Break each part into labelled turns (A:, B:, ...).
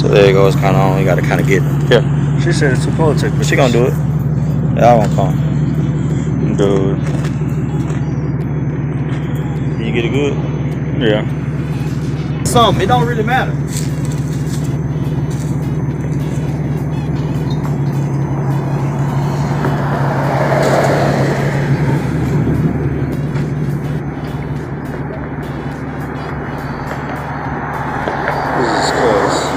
A: So there you go. It's kind of on. You got to kind of get here.
B: She said it's supposed to.
A: She gonna do it. Y'all gonna come. Dude. Can you get it good?
B: Yeah.
A: Some. It don't really matter.
B: Jesus Christ.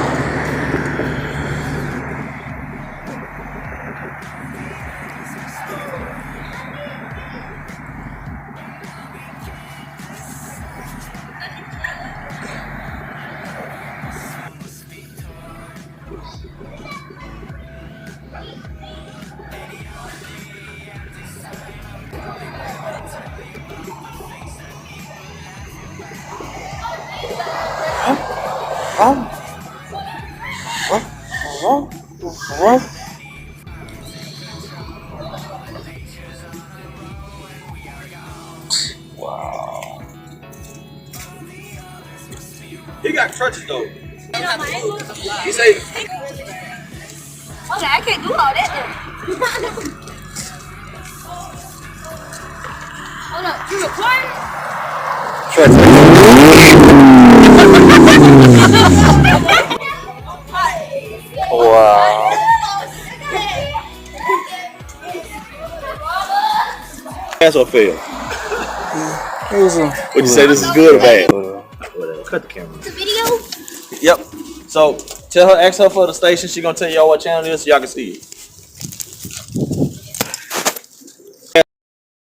A: Wow. He got crutches though. He say.
C: Okay, I can't do all that then. Hold up, you recording?
A: Wow. Pass or fail? Would you say this is good or bad? Whatever. Cut the camera.
C: The video?
A: Yep. So tell her, ask her for the station. She gonna tell y'all what channel it is so y'all can see it.